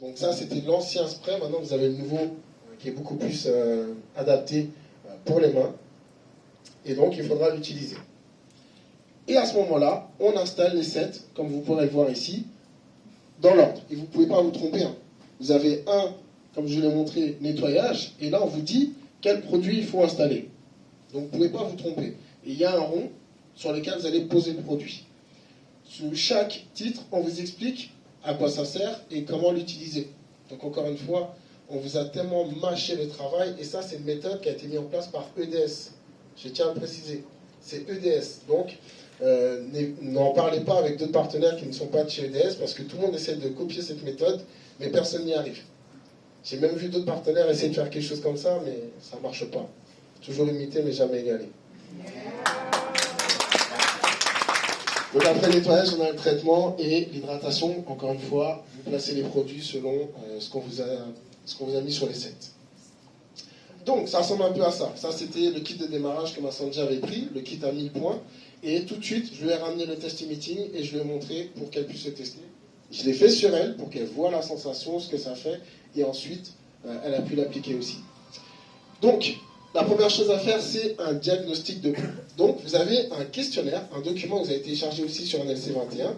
Donc ça, c'était l'ancien spray. Maintenant, vous avez le nouveau qui est beaucoup plus adapté pour les mains. Et donc, il faudra l'utiliser. Et à ce moment-là, on installe les sets, comme vous pourrez le voir ici, dans l'ordre. Et vous ne pouvez pas vous tromper. Vous avez un, comme je l'ai montré, nettoyage. Et là, on vous dit quel produit il faut installer. Donc, vous ne pouvez pas vous tromper. Et il y a un rond sur lequel vous allez poser le produit. Sous chaque titre, on vous explique à quoi ça sert et comment l'utiliser. Donc, encore une fois, on vous a tellement mâché le travail. Et ça, c'est une méthode qui a été mise en place par EDS. Je tiens à le préciser. C'est EDS. Donc, n'en parlez pas avec d'autres partenaires qui ne sont pas de chez EDS parce que tout le monde essaie de copier cette méthode, mais personne n'y arrive. J'ai même vu d'autres partenaires essayer de faire quelque chose comme ça, mais ça ne marche pas. Toujours imité, mais jamais égalé. Donc après le nettoyage, on a le traitement et l'hydratation. Encore une fois, vous placez les produits selon ce qu'on vous a mis sur les sets. Donc, ça ressemble un peu à ça. Ça, c'était le kit de démarrage que Masanja avait pris, le kit à 1000 points. Et tout de suite, je lui ai ramené le test meeting et je lui ai montré pour qu'elle puisse le tester. Je l'ai fait sur elle pour qu'elle voit la sensation, ce que ça fait. Et ensuite, elle a pu l'appliquer aussi. Donc, la première chose à faire, c'est un diagnostic de peau. Donc, vous avez un questionnaire, un document que vous avez téléchargé aussi sur NLC21.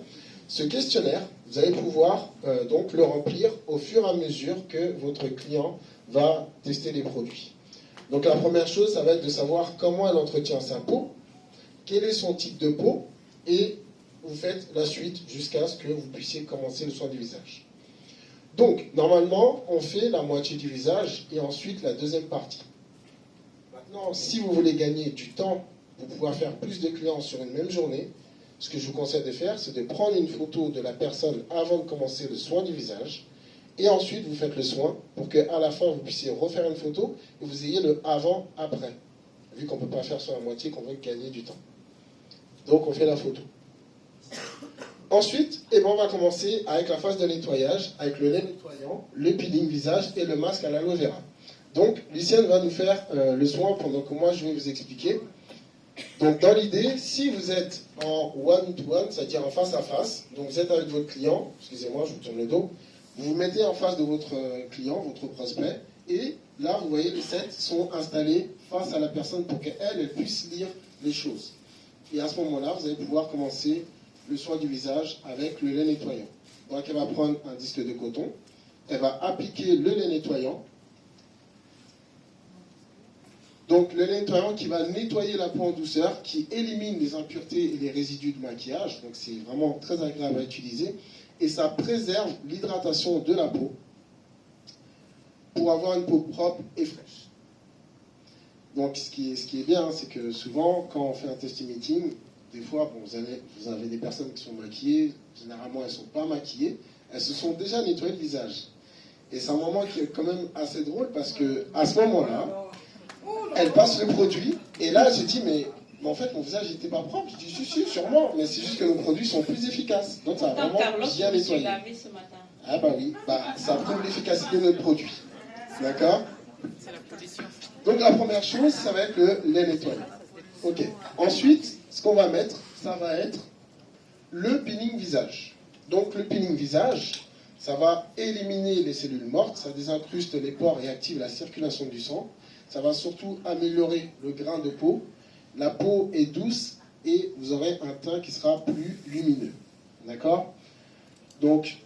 Ce questionnaire, vous allez pouvoir donc le remplir au fur et à mesure que votre client va tester les produits. Donc la première chose, ça va être de savoir comment elle entretient sa peau, quel est son type de peau, et vous faites la suite jusqu'à ce que vous puissiez commencer le soin du visage. Donc, normalement, on fait la moitié du visage et ensuite la deuxième partie. Maintenant, si vous voulez gagner du temps pour pouvoir faire plus de clients sur une même journée, ce que je vous conseille de faire, c'est de prendre une photo de la personne avant de commencer le soin du visage, et ensuite vous faites le soin pour qu'à la fin vous puissiez refaire une photo et vous ayez le avant-après. Vu qu'on ne peut pas faire sur la moitié, qu'on veut gagner du temps. Donc on fait la photo. Ensuite, on va commencer avec la phase de nettoyage, avec le lait nettoyant, le peeling visage et le masque à l'aloe vera. Donc Lucienne va nous faire le soin pendant que moi je vais vous expliquer. Donc dans l'idée, si vous êtes en one-to-one, c'est-à-dire en face à face, donc vous êtes avec votre client, excusez-moi, je vous tourne le dos, vous vous mettez en face de votre client, votre prospect, et là, vous voyez, les sets sont installés face à la personne pour qu'elle puisse lire les choses. Et à ce moment-là, vous allez pouvoir commencer le soin du visage avec le lait nettoyant. Donc, elle va prendre un disque de coton, elle va appliquer le lait nettoyant. Donc, le lait nettoyant qui va nettoyer la peau en douceur, qui élimine les impuretés et les résidus de maquillage. Donc, c'est vraiment très agréable à utiliser. Et ça préserve l'hydratation de la peau pour avoir une peau propre et fraîche. Donc ce qui est bien, c'est que souvent, quand on fait un testing meeting, des fois, vous avez des personnes qui sont maquillées, généralement elles ne sont pas maquillées, elles se sont déjà nettoyées le visage. Et c'est un moment qui est quand même assez drôle parce qu'à ce moment-là, elles passent le produit et là elle se dit mais en fait mon visage n'était pas propre. Je dis si, sûrement, mais c'est juste que nos produits sont plus efficaces. Donc ça va vraiment bien nettoyer. Ah bah oui, ça prouve l'efficacité de notre produit. D'accord? Donc la première chose, ça va être le lait nettoyant. Ok. Ensuite, ce qu'on va mettre, ça va être le peeling visage. Donc le peeling visage, ça va éliminer les cellules mortes, ça désincruste les pores et active la circulation du sang. Ça va surtout améliorer le grain de peau. La peau est douce et vous aurez un teint qui sera plus lumineux. D'accord? Donc,